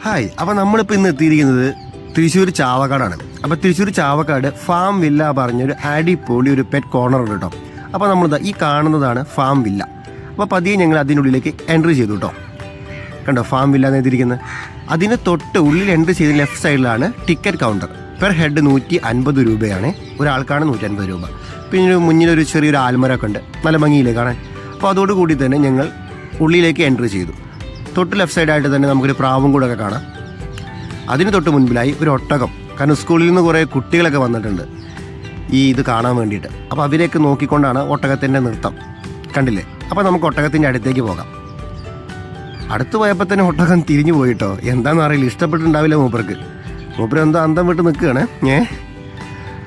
Hi, അപ്പോൾ നമ്മളിപ്പോൾ ഇന്ന് എത്തിയിരിക്കുന്നത് തൃശ്ശൂർ ചാവക്കാടാണ്. അപ്പോൾ തൃശ്ശൂർ ചാവക്കാട് ഫാം വില്ല പറഞ്ഞൊരു അടിപൊളി ഒരു പെറ്റ് കോർണർ ഉണ്ട് കേട്ടോ. അപ്പോൾ നമ്മളിതാ ഈ കാണുന്നതാണ് ഫാം വില്ല. അപ്പോൾ പതിയെ ഞങ്ങൾ അതിനുള്ളിലേക്ക് എൻട്രി ചെയ്തു കേട്ടോ. കണ്ടോ ഫാം വില്ല എന്ന് എഴുതിയിരിക്കുന്നത്. അതിന് തൊട്ട് ഉള്ളിൽ എൻട്രി ചെയ്ത ലെഫ്റ്റ് സൈഡിലാണ് ടിക്കറ്റ് കൗണ്ടർ. പെർ ഹെഡ് 150 രൂപയാണ്, ഒരാൾക്കാണ് 150 രൂപ. പിന്നെ മുന്നിലൊരു ചെറിയൊരു ആൽമരമൊക്കെ ഉണ്ട്, നല്ല ഭംഗിയില്ലേ കാണാൻ. അപ്പോൾ അതോടുകൂടി തന്നെ ഞങ്ങൾ ഉള്ളിലേക്ക് എൻട്രി ചെയ്തു. തൊട്ട് ലെഫ്റ്റ് സൈഡായിട്ട് തന്നെ നമുക്കൊരു പ്രാവും കൂടൊക്കെ കാണാം. അതിന് തൊട്ട് മുൻപിലായി ഒരു ഒട്ടകം. കാരണം സ്കൂളിൽ നിന്ന് കുറേ കുട്ടികളൊക്കെ വന്നിട്ടുണ്ട് ഈ ഇത് കാണാൻ വേണ്ടിയിട്ട്. അപ്പോൾ അവരെയൊക്കെ നോക്കിക്കൊണ്ടാണ് ഒട്ടകത്തിൻ്റെ നൃത്തം, കണ്ടില്ലേ. അപ്പോൾ നമുക്ക് ഒട്ടകത്തിൻ്റെ അടുത്തേക്ക് പോകാം. അടുത്ത് പോയപ്പോൾ തന്നെ ഒട്ടകം തിരിഞ്ഞു പോയിട്ടോ. എന്താണെന്ന് അറിയില്ല, ഇഷ്ടപ്പെട്ടിട്ടുണ്ടാവില്ല മൂപ്പർക്ക്. മൂപ്പർ എന്തോ അന്തം വിട്ട് നിൽക്കുകയാണ്.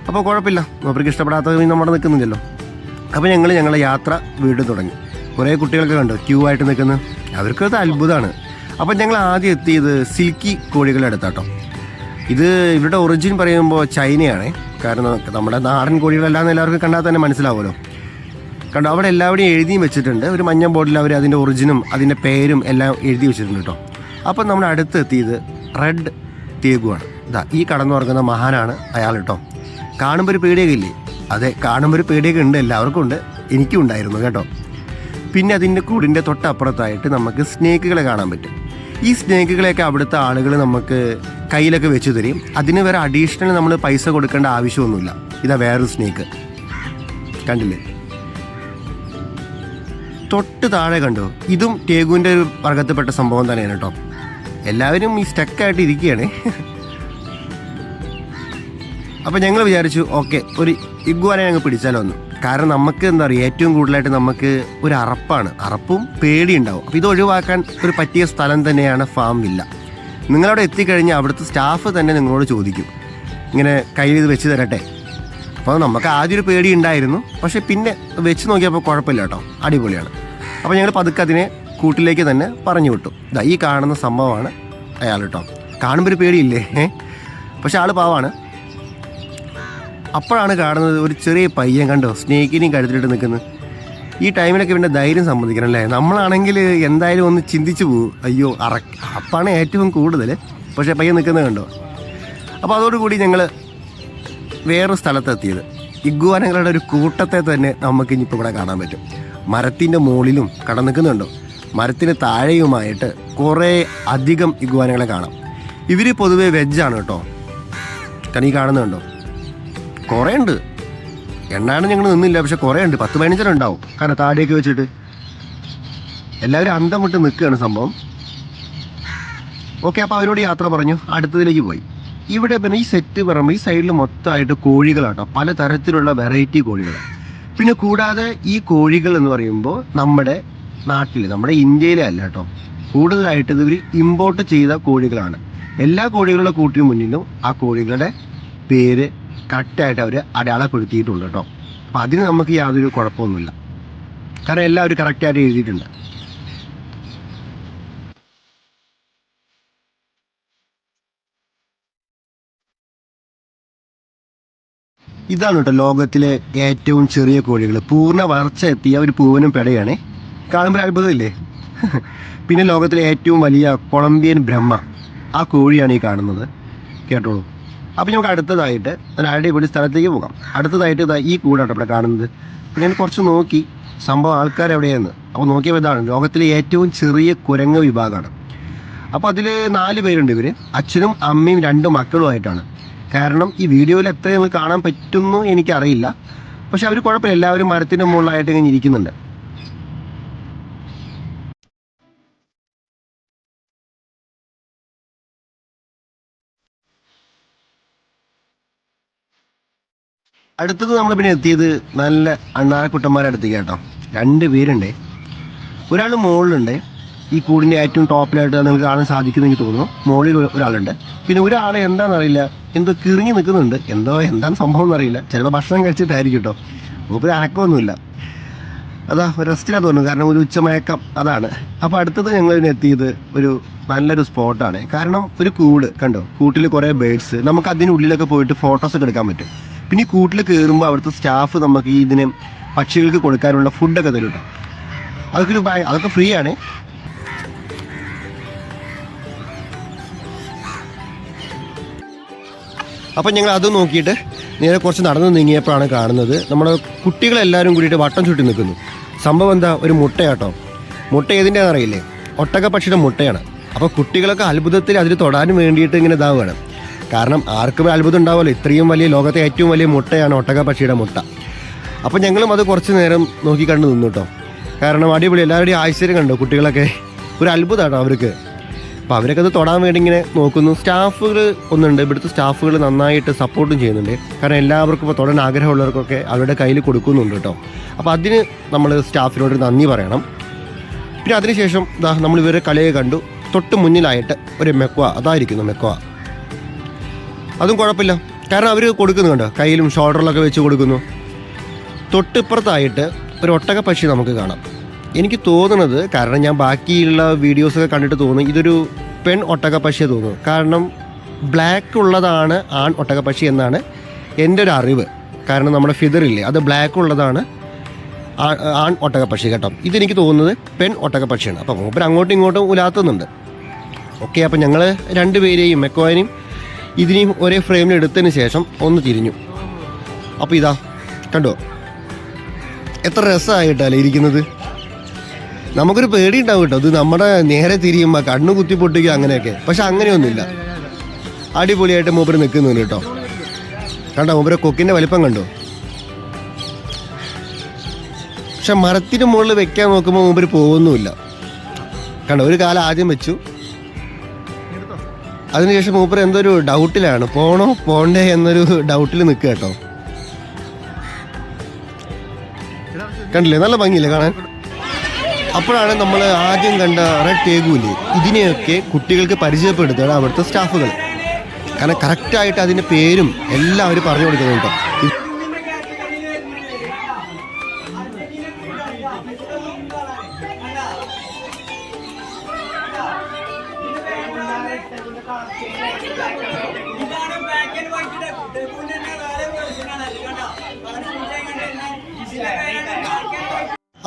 അപ്പോൾ കുഴപ്പമില്ല, മൂപ്പർക്ക് ഇഷ്ടപ്പെടാത്തത് നമ്മുടെ നിൽക്കുന്നില്ലല്ലോ. അപ്പോൾ ഞങ്ങളുടെ യാത്ര വീണ്ടും തുടങ്ങി. കുറേ കുട്ടികളൊക്കെ കണ്ടു ക്യൂ ആയിട്ട് നിൽക്കുന്നത്. അവർക്കത് അത്ഭുതമാണ്. അപ്പം ഞങ്ങൾ ആദ്യം എത്തിയത് സിൽക്കി കോഴികളുടെ അടുത്താട്ടോ. ഇത് ഇവരുടെ ഒറിജിൻ പറയുമ്പോൾ ചൈനയാണ്. കാരണം നമ്മുടെ നാടൻ കോഴികളെല്ലാം എല്ലാവർക്കും കണ്ടാൽ തന്നെ മനസ്സിലാവുമല്ലോ. കണ്ടോ അവിടെ എല്ലാവരുടെയും എഴുതിയും വെച്ചിട്ടുണ്ട്. ഒരു മഞ്ഞ ബോർഡിൽ അവർ അതിൻ്റെ ഒറിജിനും അതിൻ്റെ പേരും എല്ലാം എഴുതി വെച്ചിട്ടുണ്ട് കേട്ടോ. അപ്പം നമ്മൾ അടുത്തെത്തിയത് റെഡ് തേഗുവാണ്. ഇതാ ഈ കടന്നുറങ്ങുന്ന മഹാനാണ് അയാൾ കേട്ടോ. കാണുമ്പോൾ ഒരു പേടിയൊക്കെ ഇല്ലേ? അതെ, കാണുമ്പോൾ ഒരു പേടിയൊക്കെ ഉണ്ട്, എല്ലാവർക്കും ഉണ്ട്, എനിക്കും ഉണ്ടായിരുന്നു കേട്ടോ. പിന്നെ അതിൻ്റെ കൂടിൻ്റെ തൊട്ടപ്പുറത്തായിട്ട് നമുക്ക് സ്നേക്കുകളെ കാണാൻ പറ്റും. ഈ സ്നേക്കുകളെയൊക്കെ അവിടുത്തെ ആളുകൾ നമുക്ക് കയ്യിലൊക്കെ വെച്ച് തരും. അതിന് വേറെ അഡീഷണൽ നമ്മൾ പൈസ കൊടുക്കേണ്ട ആവശ്യമൊന്നുമില്ല. ഇതാ വേറൊരു സ്നേക്ക്, കണ്ടില്ലേ? തൊട്ട് താഴെ കണ്ടോ, ഇതും ടേഗുവിൻ്റെ ഒരു വർഗത്തിൽപ്പെട്ട സംഭവം തന്നെയാണ് കേട്ടോ. എല്ലാവരും ഈ സ്റ്റക്കായിട്ട് ഇരിക്കുകയാണ്. അപ്പോൾ ഞങ്ങൾ വിചാരിച്ചു ഓക്കെ ഒരു ഇഗ്വാനെ ഞങ്ങൾ പിടിച്ചാലോ ഒന്ന്. കാരണം നമുക്ക് എന്താ പറയുക, ഏറ്റവും കൂടുതലായിട്ട് നമുക്ക് ഒരു അറപ്പും പേടിയുണ്ടാവും. അപ്പോൾ ഇത് ഒഴിവാക്കാൻ ഒരു പറ്റിയ സ്ഥലം തന്നെയാണ് ഫാം വില്ല. നിങ്ങളവിടെ എത്തിക്കഴിഞ്ഞാൽ അവിടുത്തെ സ്റ്റാഫ് തന്നെ നിങ്ങളോട് ചോദിക്കും ഇങ്ങനെ കയ്യിൽ ഇത് വെച്ച് തരട്ടെ. അപ്പോൾ നമുക്ക് ആദ്യം ഒരു പേടി ഉണ്ടായിരുന്നു, പക്ഷേ പിന്നെ വെച്ച് നോക്കിയപ്പോൾ കുഴപ്പമില്ല കേട്ടോ, അടിപൊളിയാണ്. അപ്പോൾ ഞങ്ങൾ പതുക്കെ അതിനെ കൂട്ടിലേക്ക് തന്നെ പറഞ്ഞു വിട്ടു. ഇതാ ഈ കാണുന്ന സംഭവമാണ് അയാൾ കേട്ടോ. കാണുമ്പോൾ ഒരു പേടിയില്ലേ, പക്ഷെ ആൾ പാവാണ്. അപ്പോഴാണ് കാണുന്നത് ഒരു ചെറിയ പയ്യൻ കണ്ടോ സ്നേക്കിനെയും കഴുത്തിലിട്ട് നിൽക്കുന്നത്. ഈ ടൈമിലൊക്കെ പിന്നെ ധൈര്യം സമ്മതിക്കണം അല്ലേ. നമ്മളാണെങ്കിൽ എന്തായാലും ഒന്ന് ചിന്തിച്ചു പോകും, അയ്യോ അപ്പാണ് ഏറ്റവും കൂടുതൽ. പക്ഷേ പയ്യൻ നിൽക്കുന്നത് കണ്ടോ. അപ്പോൾ അതോടുകൂടി ഞങ്ങൾ വേറൊരു സ്ഥലത്തെത്തിയത്. ഇഗ്വാനകളുടെ ഒരു കൂട്ടത്തെ തന്നെ നമുക്ക് ഇനിയിപ്പോൾ ഇവിടെ കാണാൻ പറ്റും. മരത്തിൻ്റെ മുകളിലും കടന്നിക്കുന്നുണ്ടോ, മരത്തിന് താഴെയുമായിട്ട് കുറേ അധികം ഇഗ്വാനകളെ കാണാം. ഇവർ പൊതുവെ വെജാണ് കേട്ടോ. കാരണം ഈ കാണുന്നുണ്ടോ കുറേ ഉണ്ട്. എണ്ണാണ് ഞങ്ങൾ നിന്നില്ല, പക്ഷെ കുറേ ഉണ്ട്, 10-15 ഉണ്ടാവും. കാരണം താടിയൊക്കെ വെച്ചിട്ട് എല്ലാവരും അന്തം വിട്ട് നിൽക്കുകയാണ് സംഭവം. ഓക്കെ, അപ്പോൾ അവരോട് യാത്ര പറഞ്ഞു, അടുത്തതിലേക്ക് പോയി. ഇവിടെ പിന്നെ ഈ സെറ്റ് പറയുമ്പോൾ ഈ സൈഡിൽ മൊത്തമായിട്ട് കോഴികളാട്ടോ, പല തരത്തിലുള്ള വെറൈറ്റി കോഴികൾ. പിന്നെ കൂടാതെ ഈ കോഴികൾ എന്ന് പറയുമ്പോൾ നമ്മുടെ നാട്ടിൽ, നമ്മുടെ ഇന്ത്യയിലെ അല്ല കേട്ടോ, കൂടുതലായിട്ട് ഇവർ ഇമ്പോർട്ട് ചെയ്ത കോഴികളാണ്. എല്ലാ കോഴികളുടെ കൂട്ടിന് മുന്നിലും ആ കോഴികളുടെ പേര് കറക്റ്റായിട്ട് അവർ അടയാളപ്പെടുത്തിയിട്ടുണ്ട് കേട്ടോ. അപ്പം അതിന് നമുക്ക് യാതൊരു കുഴപ്പമൊന്നുമില്ല, കാരണം എല്ലാവരും കറക്റ്റായിട്ട് എഴുതിയിട്ടുണ്ട്. ഇതാണ് കേട്ടോ ലോകത്തിലെ ഏറ്റവും ചെറിയ കോഴികൾ. പൂർണ്ണ വളർച്ച എത്തിയ ഒരു പൂവനും പെടയാണ്. കാണുമ്പോൾ അത്ഭുതമില്ലേ? പിന്നെ ലോകത്തിലെ ഏറ്റവും വലിയ കൊളംബിയൻ ബ്രഹ്മ, ആ കോഴിയാണ് ഈ കാണുന്നത് കേട്ടോളൂ. അപ്പോൾ നമുക്ക് അടുത്തതായിട്ട് നല്ല അടിപൊളി സ്ഥലത്തേക്ക് പോകാം. അടുത്തതായിട്ട് ഇതാ ഈ കൂടാട്ടോ ഇവിടെ കാണുന്നത്. പിന്നെ ഞാൻ കുറച്ച് നോക്കി സംഭവം ആൾക്കാരെവിടെയാണ്. അപ്പോൾ നോക്കിയപ്പോൾ ഇതാണ് ലോകത്തിലെ ഏറ്റവും ചെറിയ കുരങ്ങ് വിഭാഗമാണ്. അപ്പോൾ അതിൽ 4 പേരുണ്ട്. ഇവർ അച്ഛനും അമ്മയും 2 മക്കളുമായിട്ടാണ്. കാരണം ഈ വീഡിയോയിൽ എത്ര നമുക്ക് കാണാൻ പറ്റുന്നു എനിക്കറിയില്ല, പക്ഷെ അവർ കുഴപ്പമില്ല, എല്ലാവരും മരത്തിൻ്റെ മുകളിലായിട്ട് ഇങ്ങനെ ഇരിക്കുന്നുണ്ട്. അടുത്തത് നമ്മൾ പിന്നെ എത്തിയത് നല്ല അണ്ണാക്കുട്ടന്മാരുടെ അടുത്തേക്ക് കേട്ടോ. 2 പേരുണ്ട്. ഒരാൾ മുകളിലുണ്ട്, ഈ കൂടിൻ്റെ ഏറ്റവും ടോപ്പിലായിട്ട് നിങ്ങൾക്ക് കാണാൻ സാധിക്കുമെന്ന് എനിക്ക് തോന്നുന്നു. മുകളിൽ ഒരാളുണ്ട്. പിന്നെ ഒരാൾ എന്താണെന്നറിയില്ല, എന്തോ കിറങ്ങി നിൽക്കുന്നുണ്ട്. എന്താണ് സംഭവം എന്നറിയില്ല. ചിലപ്പോൾ ഭക്ഷണം കഴിച്ചിട്ടായിരിക്കും കേട്ടോ. മൂപ്പര് അനക്കമൊന്നുമില്ല, അതാ റെസ്റ്റിലാണ് തോന്നുന്നു, കാരണം ഒരു ഉച്ചമയക്കം അതാണ്. അപ്പോൾ അടുത്തത് ഞങ്ങൾ ഇതിന് എത്തിയത് ഒരു നല്ലൊരു സ്പോട്ടാണ്. കാരണം ഒരു കൂട് കണ്ടോ, കൂട്ടിൽ കുറേ ബേഡ്സ്, നമുക്ക് അതിനുള്ളിലൊക്കെ പോയിട്ട് ഫോട്ടോസൊക്കെ എടുക്കാൻ പറ്റും. പിന്നെ ഈ കൂട്ടിൽ കയറുമ്പോൾ അവിടുത്തെ സ്റ്റാഫ് നമുക്ക് ഇതിന് പക്ഷികൾക്ക് കൊടുക്കാനുള്ള ഫുഡൊക്കെ തരും കേട്ടോ. അതൊക്കെ ഫ്രീ ആണ്. അപ്പം ഞങ്ങൾ അത് നോക്കിയിട്ട് നേരെ കുറച്ച് നടന്നു നീങ്ങിയപ്പോഴാണ് കാണുന്നത് നമ്മുടെ കുട്ടികളെല്ലാവരും കൂടിയിട്ട് വട്ടം ചുറ്റി നിൽക്കുന്നു. സംഭവം എന്താ, ഒരു മുട്ടയാട്ടോ. മുട്ട ഏതിൻ്റെയാണെന്ന് അറിയില്ലേ? ഒട്ടകപ്പക്ഷിയുടെ മുട്ടയാണ്. അപ്പോൾ കുട്ടികളൊക്കെ അത്ഭുതത്തിൽ അതിൽ തൊടാനും വേണ്ടിയിട്ട് ഇങ്ങനെ ഇതാവുകയാണ്. കാരണം ആർക്കും അത്ഭുതം ഉണ്ടാവുമല്ലോ, ഇത്രയും വലിയ ലോകത്തെ ഏറ്റവും വലിയ മുട്ടയാണ് ഒട്ടകപ്പക്ഷിയുടെ മുട്ട. അപ്പോൾ ഞങ്ങളും അത് കുറച്ച് നേരം നോക്കി കണ്ടു നിന്നു കേട്ടോ. കാരണം അടിപൊളി, എല്ലാവരുടെയും ആശ്ചര്യം കണ്ടു. കുട്ടികളൊക്കെ ഒരു അത്ഭുതമാട്ടോ അവർക്ക്. അപ്പോൾ അവരൊക്കെ അത് തൊടാൻ വേണ്ടി ഇങ്ങനെ നോക്കുന്നു. സ്റ്റാഫുകൾ ഒന്നുണ്ട്, ഇവിടുത്തെ സ്റ്റാഫുകൾ നന്നായിട്ട് സപ്പോർട്ടും ചെയ്യുന്നുണ്ട്. കാരണം എല്ലാവർക്കും ഇപ്പോൾ തൊടാൻ ആഗ്രഹമുള്ളവർക്കൊക്കെ അവരുടെ കയ്യിൽ കൊടുക്കുന്നുണ്ട് കേട്ടോ. അപ്പോൾ അതിന് നമ്മൾ സ്റ്റാഫിനോട് നന്ദി പറയണം. പിന്നെ അതിനുശേഷം നമ്മൾ ഇവരെ കളിയെ കണ്ടു. തൊട്ട് മുന്നിലായിട്ട് ഒരു മെക്വ, അതായിരിക്കുന്നു മെക്വ. അതും കുഴപ്പമില്ല, കാരണം അവർ കൊടുക്കുന്നു കണ്ടോ, കയ്യിലും ഷോൾഡറിലൊക്കെ വെച്ച് കൊടുക്കുന്നു. തൊട്ടിപ്പുറത്തായിട്ട് ഒരു ഒട്ടകപ്പക്ഷി നമുക്ക് കാണാം. എനിക്ക് തോന്നുന്നത്, കാരണം ഞാൻ ബാക്കിയുള്ള വീഡിയോസൊക്കെ കണ്ടിട്ട് തോന്നുന്നു ഇതൊരു പെൺ ഒട്ടകപ്പക്ഷിയെ തോന്നുന്നു. കാരണം ബ്ലാക്ക് ഉള്ളതാണ് ആൺ ഒട്ടകപ്പക്ഷി എന്നാണ് എൻ്റെ ഒരു അറിവ്. കാരണം നമ്മുടെ ഫിദറില്ലേ, അത് ബ്ലാക്ക് ഉള്ളതാണ് ആൺ ഒട്ടകപ്പക്ഷി കേട്ടോ. ഇതെനിക്ക് തോന്നുന്നത് പെൺ ഒട്ടകപ്പക്ഷിയാണ്. അപ്പം മൂപ്പർ അങ്ങോട്ടും ഇങ്ങോട്ടും ഉലാത്തുന്നുണ്ട്. ഓക്കെ, അപ്പം ഞങ്ങൾ രണ്ടുപേരെയും മെക്കോനെയും ഇതിനെയും ഒരേ ഫ്രെയിമിൽ എടുത്തതിന് ശേഷം ഒന്ന് തിരിഞ്ഞു. അപ്പോൾ ഇതാ കണ്ടോ, എത്ര രസമായിട്ടല്ലേ ഇരിക്കുന്നത്. നമുക്കൊരു പേടി ഉണ്ടാവും കേട്ടോ, ഇത് നമ്മുടെ നേരെ തിരിയുമ്പോൾ കണ്ണു കുത്തി പൊട്ടിക്കുക അങ്ങനെയൊക്കെ. പക്ഷെ അങ്ങനെയൊന്നുമില്ല, അടിപൊളിയായിട്ട് മൂപ്പർ നിൽക്കുന്നുണ്ട് കേട്ടോ. കണ്ടോ മൂപ്പരെ കൊക്കിൻ്റെ വലിപ്പം കണ്ടോ. പക്ഷെ മരത്തിന് മുകളിൽ വെക്കാൻ നോക്കുമ്പോൾ മൂപ്പർ പോകുന്നുമില്ല കണ്ടോ. ഒരു കാലം ആദ്യം വെച്ചു, അതിനുശേഷം മൂപ്പർ എന്തോ ഒരു ഡൗട്ടിലാണ്, പോണോ പോണ്ടേ എന്നൊരു ഡൗട്ടിൽ നിൽക്കുക കേട്ടോ. കണ്ടില്ലേ, നല്ല ഭംഗിയില്ലേ കാണാൻ. അപ്പോഴാണ് നമ്മൾ ആദ്യം കണ്ട റെഡ് ടേഗൂല്, ഇതിനെയൊക്കെ കുട്ടികൾക്ക് പരിചയപ്പെടുത്തുകയാണ് അവിടുത്തെ സ്റ്റാഫുകൾ. കാരണം കറക്റ്റായിട്ട് അതിൻ്റെ പേരും എല്ലാം അവർ പറഞ്ഞു കൊടുക്കുന്നത് കേട്ടോ.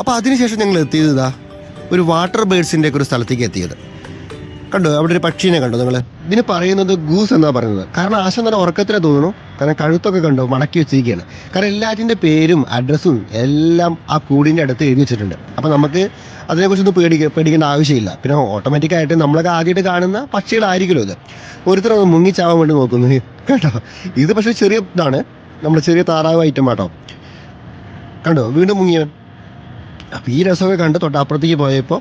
അപ്പോൾ അതിനുശേഷം ഞങ്ങൾ എത്തിയത് ഇതാ ഒരു വാട്ടർ ബേഡ്സിൻ്റെ ഒക്കെ ഒരു സ്ഥലത്തേക്ക് എത്തിയത്. കണ്ടോ അവിടെ ഒരു പക്ഷീനെ കണ്ടോ നിങ്ങൾ? ഇതിന് പറയുന്നത് ഗൂസ് എന്നാണ് പറയുന്നത്. കാരണം ആശം തന്നെ ഉറക്കത്തിനെ തോന്നുന്നു. കാരണം കഴുത്തൊക്കെ കണ്ടോ മടക്കി വെച്ചിരിക്കുകയാണ്. കാരണം എല്ലാറ്റിൻ്റെ പേരും അഡ്രസ്സും എല്ലാം ആ കൂടിൻ്റെ അടുത്ത് എഴുതി വെച്ചിട്ടുണ്ട്. അപ്പോൾ നമുക്ക് അതിനെക്കുറിച്ചൊന്നും പേടിക്കേണ്ട ആവശ്യമില്ല. പിന്നെ ഓട്ടോമാറ്റിക്കായിട്ട് നമ്മളൊക്കെ ആദ്യമായിട്ട് കാണുന്ന പക്ഷികളായിരിക്കുമല്ലോ ഇത്. ഒരുത്തരൊന്ന് മുങ്ങിച്ചാവാൻ വേണ്ടി നോക്കുന്നു കേട്ടോ. ഇത് പക്ഷേ ചെറിയ ഇതാണ്, നമ്മുടെ ചെറിയ താറാവ് ഐറ്റം കേട്ടോ. കണ്ടോ വീണ്ടും മുങ്ങിയവൻ. അപ്പോൾ ഈ രസമൊക്കെ കണ്ട് തൊട്ടപ്പുറത്തേക്ക് പോയപ്പോൾ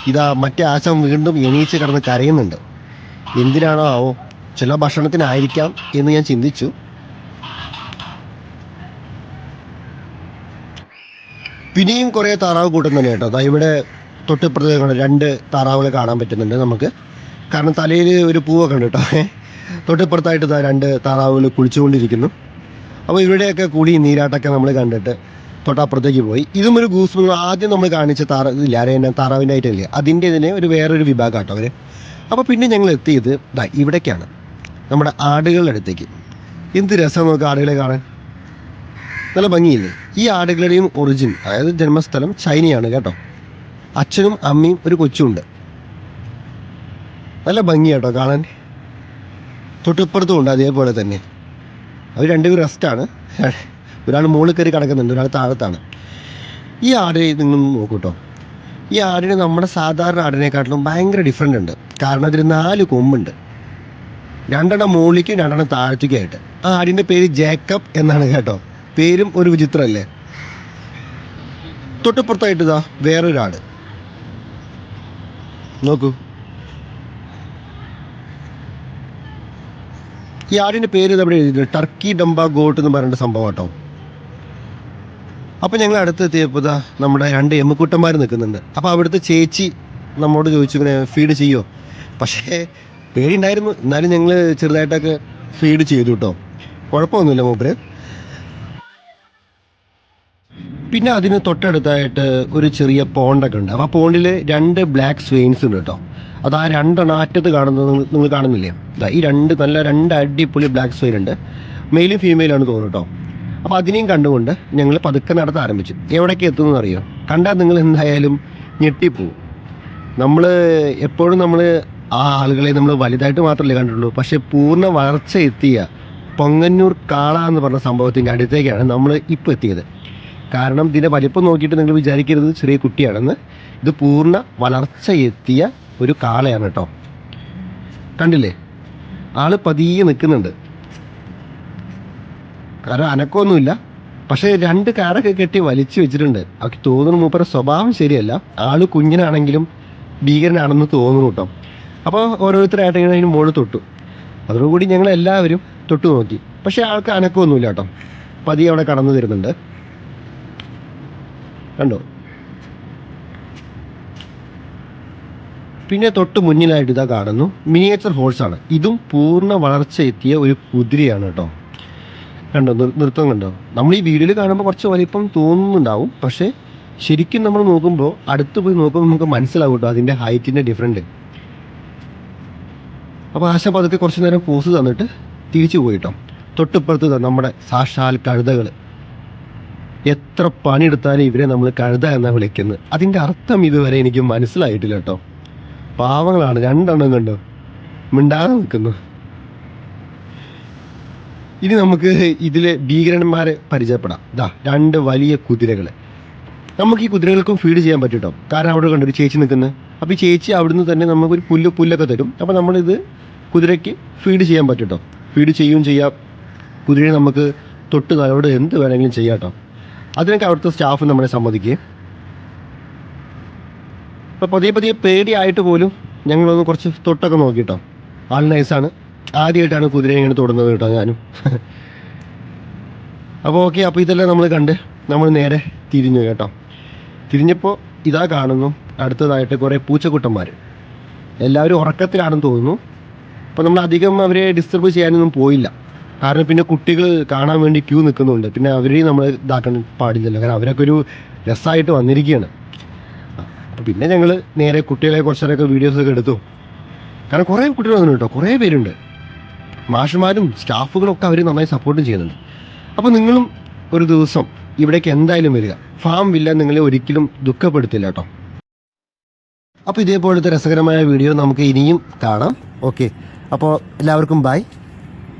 ഇതാ മറ്റേ ആശം വീണ്ടും എണീച്ച് കിടന്ന് കരയുന്നുണ്ട്. എന്തിനാണോ ആവോ, ചില ഭക്ഷണത്തിനായിരിക്കാം എന്ന് ഞാൻ ചിന്തിച്ചു. പിന്നെയും കുറേ താറാവ് കൂട്ടം തന്നെ കേട്ടോ. അതാ ഇവിടെ തൊട്ടിപ്പുറത്ത് 2 താറാവുകളെ കാണാൻ പറ്റുന്നുണ്ട് നമുക്ക്. കാരണം തലയിൽ ഒരു പൂവൊക്കെ ഉണ്ട് കേട്ടോ. തൊട്ടിപ്പുറത്തായിട്ട് 2 താറാവുകൾ കുളിച്ചുകൊണ്ടിരിക്കുന്നു. അപ്പോൾ ഇവിടെയൊക്കെ കൂടി നീരാട്ടൊക്കെ നമ്മൾ കണ്ടിട്ട് തൊട്ടപ്പുറത്തേക്ക് പോയി. ഇതും ഒരു ഗൂസ്. ആദ്യം നമ്മൾ കാണിച്ച താറാവിൻ്റെ ആയിട്ടില്ലേ, അതിൻ്റെ ഇതിനെ വേറൊരു വിഭാഗം കേട്ടോ അവർ. അപ്പോൾ പിന്നെ ഞങ്ങൾ എത്തിയത് ഇവിടേക്കാണ്, നമ്മുടെ ആടുകളുടെ അടുത്തേക്ക്. എന്ത് രസം നോക്കുക ആടുകളെ കാണാൻ, നല്ല ഭംഗിയില്ലേ. ഈ ആടുകളുടെയും ഒറിജിൻ, അതായത് ജന്മസ്ഥലം ചൈനയാണ് കേട്ടോ. അച്ഛനും അമ്മയും ഒരു കൊച്ചുണ്ട്. നല്ല ഭംഗി കേട്ടോ കാണാൻ. തൊട്ടിപ്പുറത്തും ഉണ്ട് അതേപോലെ തന്നെ. അവർ രണ്ടുപേരും റെസ്റ്റാണ്. ഒരാൾ മുകളിൽ കയറി കിടക്കുന്നുണ്ട്, ഒരാൾ താഴത്താണ്. ഈ ആട് നിങ്ങൾ നോക്കൂ കേട്ടോ. ഈ ആടിന് നമ്മുടെ സാധാരണ ആടിനെക്കാട്ടിലും ഭയങ്കര ഡിഫറെൻ്റ് ഉണ്ട്. കാരണം അതിന് 4 കൊമ്പുണ്ട്, 2 മുകളിലേക്കും 2 താഴത്തേക്കുമായിട്ട്. ആ ആടിൻ്റെ പേര് ജേക്കബ് എന്നാണ് കേട്ടോ. പേരും ഒരു വിചിത്രമല്ലേ. തൊട്ടിപ്പുറത്തായിട്ട് ഇതാ വേറൊരാട് നോക്കൂ. ഈ ആടിൻ്റെ പേര് ഇതവിടെ എഴുതിയിട്ടുണ്ട്, ടർക്കി ഡംബ ഗോട്ട് എന്ന് പറഞ്ഞിട്ട് സംഭവം കേട്ടോ. അപ്പോൾ ഞങ്ങൾ അടുത്തെത്തിയപ്പോൾ നമ്മുടെ 2 എമ്മുക്കുട്ടന്മാർ നിൽക്കുന്നുണ്ട്. അപ്പോൾ അവിടുത്തെ ചേച്ചി നമ്മോട് ചോദിച്ചു ഇങ്ങനെ ഫീഡ് ചെയ്യുമോ. പക്ഷേ പേടിയുണ്ടായിരുന്നു, എന്നാലും ഞങ്ങൾ ചെറുതായിട്ടൊക്കെ ഫീഡ് ചെയ്തു കേട്ടോ. കുഴപ്പമൊന്നുമില്ല മൂപ്പര്. പിന്നെ അതിന് തൊട്ടടുത്തായിട്ട് ഒരു ചെറിയ പോണ്ടൊക്കെ ഉണ്ട്. അപ്പോൾ ആ പോണ്ടിൽ 2 ബ്ലാക്ക് സ്വെയിൻസ് ഉണ്ട് കേട്ടോ. അത് ആ 2 അറ്റത്ത് കാണുന്നത് നിങ്ങൾ കാണുന്നില്ലേ, ഈ 2 നല്ല 2 അടിപൊളി ബ്ലാക്ക് സ്വെയിൻ ഉണ്ട്. മെയിലും ഫീമെയിലാണ് തോന്നുന്നു കേട്ടോ. അപ്പോൾ അതിനെയും കണ്ടുകൊണ്ട് ഞങ്ങൾ പതുക്കെ നടത്താൻ ആരംഭിച്ചു. എവിടേക്ക് എത്തുമെന്ന് അറിയോ? കണ്ടാൽ നിങ്ങൾ എന്തായാലും ഞെട്ടിപ്പോവും. നമ്മൾ എപ്പോഴും ആ ആളുകളെ നമ്മൾ വലുതായിട്ട് മാത്രമല്ലേ കണ്ടിട്ടുള്ളൂ. പക്ഷെ പൂർണ്ണ വളർച്ച എത്തിയ പൊങ്ങന്നൂർ കാള എന്ന് പറഞ്ഞ സംഭവത്തിൻ്റെ അടുത്തേക്കാണ് നമ്മൾ ഇപ്പോൾ എത്തിയത്. കാരണം ഇതിൻ്റെ വലിപ്പം നോക്കിയിട്ട് നിങ്ങൾ വിചാരിക്കരുത് ചെറിയ കുട്ടിയാണെന്ന്. ഇത് പൂർണ്ണ വളർച്ച എത്തിയ ഒരു കാളയാണ് കേട്ടോ. കണ്ടില്ലേ, ആള് പതിയെ നിൽക്കുന്നുണ്ട്. കാരണം അനക്കമൊന്നുമില്ല, പക്ഷേ 2 കാടൊക്കെ കെട്ടി വലിച്ചു വെച്ചിട്ടുണ്ട്. അവർക്ക് തോന്നുന്നു മൂപ്പരുടെ സ്വഭാവം ശരിയല്ല, ആള് കുഞ്ഞിനാണെങ്കിലും ഭീകരനാണെന്ന് തോന്നുന്നു കേട്ടോ. അപ്പോൾ ഓരോരുത്തരായിട്ട് ഇങ്ങനെ അതിന് മുകളിൽ തൊട്ടു. അതോടുകൂടി ഞങ്ങൾ എല്ലാവരും തൊട്ടു നോക്കി. പക്ഷേ ആൾക്ക് അനക്കമൊന്നുമില്ല കേട്ടോ. പതിയെ അവിടെ കടന്നു തരുന്നുണ്ട്. കണ്ടോ? പിന്നെ തൊട്ട് മുന്നിലായിട്ട് ഇതാ കാണുന്നു, മിനിയേച്ചർ ഹോഴ്സാണ്. ഇതും പൂർണ്ണ വളർച്ച എത്തിയ ഒരു കുതിരയാണ് കേട്ടോ. കണ്ടോ, നൃത്തം കണ്ടോ? നമ്മൾ ഈ വീഡിയോയിൽ കാണുമ്പോൾ കുറച്ച് വലിപ്പം തോന്നുന്നുണ്ടാവും, പക്ഷേ ശരിക്കും നമ്മൾ നോക്കുമ്പോൾ, അടുത്ത് പോയി നോക്കുമ്പോൾ നമുക്ക് മനസ്സിലാവും കേട്ടോ അതിൻ്റെ ഹൈറ്റിൻ്റെ ഡിഫറൻറ്റ്. അപ്പോൾ ആശ പതുക്കെ കുറച്ച് നേരം പോസ് തന്നിട്ട് തിരിച്ചു പോയിട്ടോ. തൊട്ടിപ്പുറത്ത് നമ്മുടെ സാക്ഷാൽ കഴുതകൾ. എത്ര പണിയെടുത്താലും ഇവരെ നമ്മൾ കഴുത എന്നാണ് വിളിക്കുന്നത്. അതിൻ്റെ അർത്ഥം ഇതുവരെ എനിക്ക് മനസ്സിലായിട്ടില്ല കേട്ടോ. പാവങ്ങളാണ്, 2 എണ്ണം കണ്ടോ മിണ്ടാതെ നിൽക്കുന്നു. ഇനി നമുക്ക് ഇതിലെ ഭീകരന്മാരെ പരിചയപ്പെടാം. ഇതാ 2 വലിയ കുതിരകൾ. നമുക്ക് ഈ കുതിരകൾക്കും ഫീഡ് ചെയ്യാൻ പറ്റും കേട്ടോ. കാരണം അവിടെ കണ്ടൊരു ചേച്ചി നിൽക്കുന്നത്. അപ്പോൾ ഈ ചേച്ചി അവിടുന്ന് തന്നെ നമുക്കൊരു പുല്ലൊക്കെ തരും. അപ്പോൾ നമ്മളിത് കുതിരയ്ക്ക് ഫീഡ് ചെയ്യാൻ പറ്റും കേട്ടോ. ഫീഡ് ചെയ്യുകയും ചെയ്യാം. കുതിരയെ നമുക്ക് തൊട്ട് തലോട് എന്ത് വേണമെങ്കിലും ചെയ്യാം കേട്ടോ. അതിനൊക്കെ അവിടുത്തെ സ്റ്റാഫ് നമ്മളെ സമ്മതിക്കുകയും. അപ്പോൾ പതിയെ പേടിയായിട്ട് പോലും ഞങ്ങളൊന്ന് കുറച്ച് തൊട്ടൊക്കെ നോക്കി കേട്ടോ. ആൾ നൈസാണ്. ആദ്യമായിട്ടാണ് കുതിരയെ ഇങ്ങനെ തൊടുന്നത് കേട്ടോ ഞാനും. അപ്പോൾ ഓക്കെ, അപ്പോൾ ഇതെല്ലാം നമ്മൾ കണ്ട് നമ്മൾ നേരെ തിരിഞ്ഞു കേട്ടോ. തിരിഞ്ഞപ്പോൾ ഇതാ കാണുന്നു അടുത്തതായിട്ട് കുറേ പൂച്ചക്കുട്ടന്മാർ. എല്ലാവരും ഉറക്കത്തിലാണെന്ന് തോന്നുന്നു. അപ്പോൾ നമ്മൾ അധികം അവരെ ഡിസ്റ്റർബ് ചെയ്യാനൊന്നും പോയില്ല. കാരണം പിന്നെ കുട്ടികൾ കാണാൻ വേണ്ടി ക്യൂ നിൽക്കുന്നുണ്ട്. പിന്നെ അവരെയും നമ്മൾ ഇതാക്കാൻ പാടില്ലല്ലോ, കാരണം അവരൊക്കെ ഒരു രസമായിട്ട് വന്നിരിക്കുകയാണ്. അപ്പോൾ പിന്നെ ഞങ്ങൾ നേരെ കുട്ടികളെ കുറച്ചേരൊക്കെ വീഡിയോസൊക്കെ എടുത്തു. കാരണം കുറേ കുട്ടികൾ വന്നു കേട്ടോ, കുറേ പേരുണ്ട്. മാഷുമാരും സ്റ്റാഫുകളൊക്കെ അവർ നന്നായി സപ്പോർട്ടും ചെയ്യുന്നുണ്ട്. അപ്പോൾ നിങ്ങളും ഒരു ദിവസം ഇവിടേക്ക് എന്തായാലും വരിക. ഫാം വില്ല നിങ്ങളെ ഒരിക്കലും ദുഃഖപ്പെടുത്തില്ല കേട്ടോ. അപ്പോൾ ഇതേപോലത്തെ രസകരമായ വീഡിയോ നമുക്ക് ഇനിയും കാണാം. ഓക്കെ, അപ്പോൾ എല്ലാവർക്കും ബൈ.